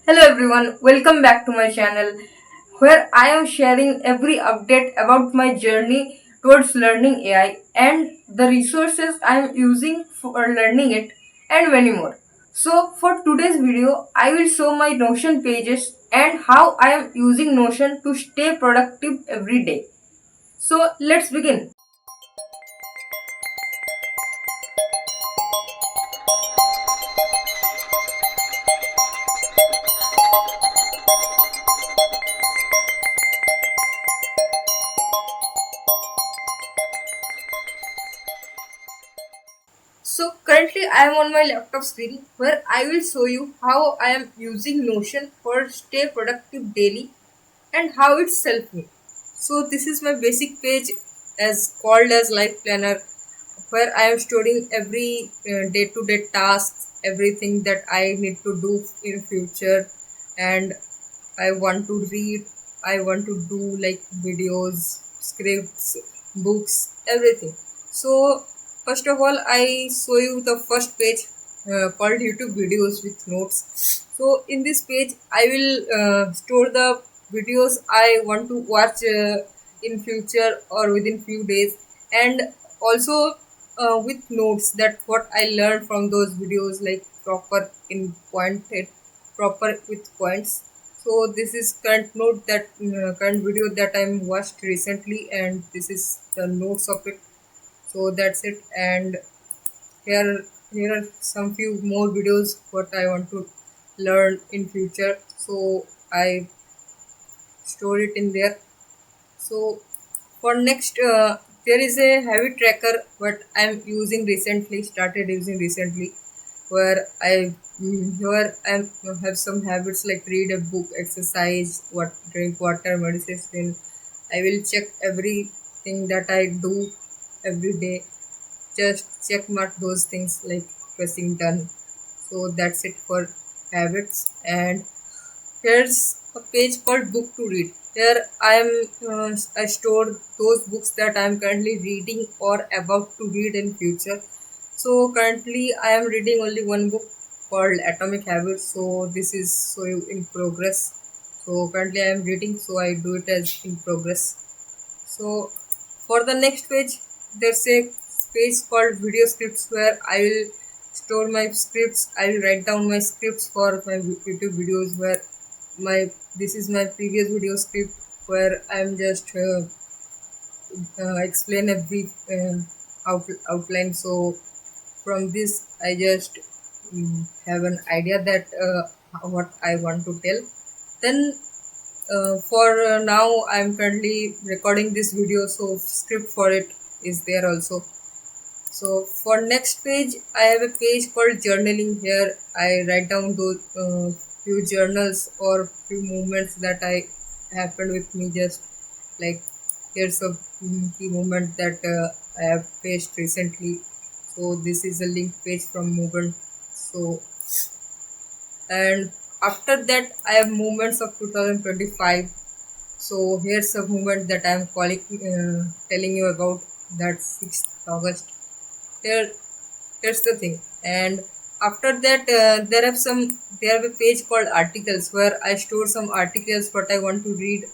Hello everyone, welcome back to my channel where I am sharing every update about my journey towards learning AI and the resources I am using for learning it and many more. So for today's video, I will show my Notion pages and how I am using Notion to stay productive every day. So let's begin. So currently I am on my laptop screen where I will show you how I am using Notion for stay productive daily and how it's helped me. So this is my basic page as called as life planner where I am storing every day-to-day tasks, everything that I need to do in future, and I want to read, I want to do like videos, scripts, books, everything. So first of all, I show you the first page called YouTube videos with notes. So in this page, I will store the videos I want to watch in future or within few days, and also with notes that what I learned from those videos, like proper in pointed, proper with points. So this is current note that current video that I'm watched recently, and this is the notes of it. So that's it. And here are some few more videos what I want to learn in future. So I store it in there. So for next, there is a habit tracker what I'm using recently, started using recently, where I have some habits like read a book, exercise, what drink water, meditation. I will check everything that I do every day. Just check mark those things like pressing done. So that's it for habits. And here's a page called book to read. Here I store those books that I am currently reading or about to read in future. So currently I am reading only one book called Atomic Habits. So this is so in progress. So currently I am reading, so I do it as in progress. So for the next page, there's a page called video scripts where I will store my scripts. I will write down my scripts for my YouTube videos. Where my this is my previous video script where I'm just explain a brief outline. So from this, I just have an idea that what I want to tell. Then for now, I'm currently recording this video, so script for it is there also. So for next page, I have a page called journaling. Here I write down those few journals or few moments that I happened with me. Just like here's a key moment that I have faced recently. So this is a link page from movement. So and after that, I have moments of 2025. So here's a moment that I'm calling, telling you about. That 6th August. Here, here's the thing. And after that, there have a page called articles where I store some articles what I want to read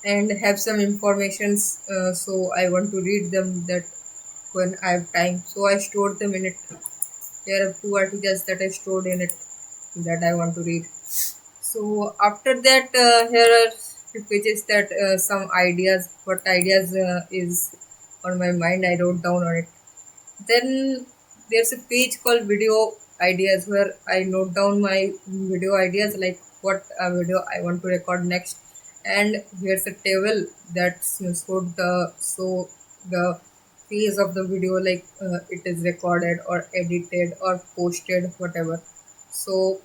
and have some informations. So I want to read them that when I have time. So I store them in it. There are two articles that I stored in it that I want to read. So after that, here are few pages that some ideas, what ideas is on my mind. I wrote down on it. Then there's a page called video ideas where I note down my video ideas, like what video I want to record next. And here's a table that's showed the phase of the video, like it is recorded or edited or posted, whatever. So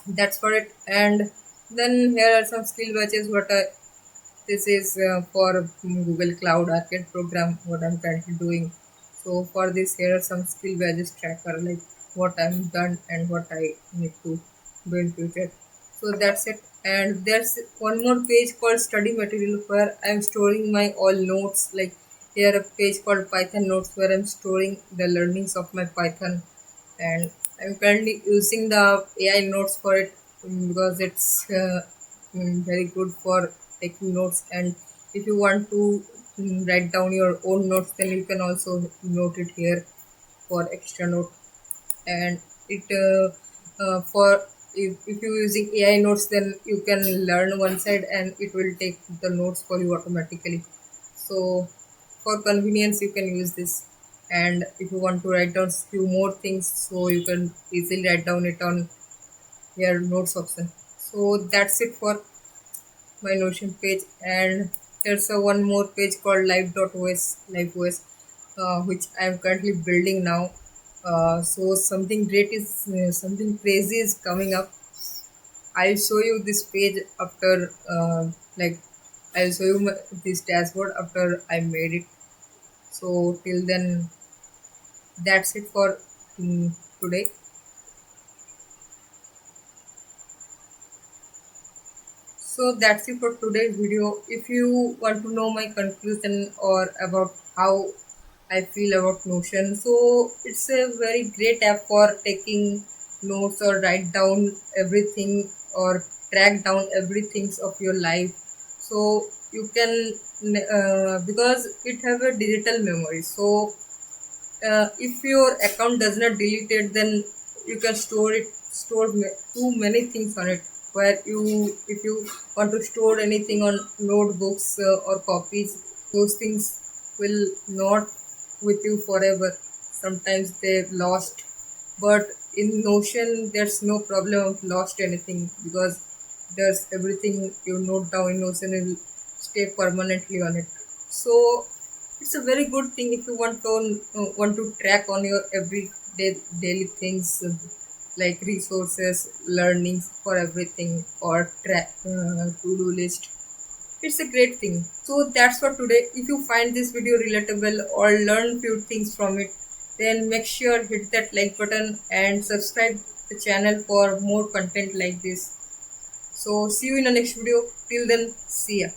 that's for it. And then here are some skill batches what I this is for Google Cloud Arcade program what I'm currently doing. So for this, here are some skill badges tracker, like what I'm done and what I need to do in future. So that's it. And there's one more page called study material where I'm storing my all notes. Like here a page called Python notes where I'm storing the learnings of my Python. And I'm currently using the AI notes for it, because it's very good for taking notes. And if you want to write down your own notes, then you can also note it here for extra note. And it for if you're using AI notes, then you can learn one side and it will take the notes for you automatically. So for convenience, you can use this. And if you want to write down few more things, so you can easily write down it on your notes option. So that's it for my Notion page. And there's a one more page called live.os, which I'm currently building now. So something crazy is coming up. I'll show you this page after, like, I'll show you this dashboard after I made it. So till then, that's it for today. So that's it for today's video. If you want to know my conclusion or about how I feel about Notion, so it's a very great app for taking notes or write down everything or track down everything of your life. So you can, because it have a digital memory. So if your account does not delete it, then you can store too many things on it, where you if you want to store anything on notebooks or copies, those things will not with you forever. Sometimes they lost, but in Notion there's no problem of lost anything, because there's everything you note down in Notion will stay permanently on it. So it's a very good thing if you want to track on your everyday daily things, like resources, learnings for everything, or track to-do list. It's a great thing. So that's for today. If you find this video relatable or learn few things from it, then make sure hit that like button and subscribe the channel for more content like this. So see you in the next video. Till then, see ya.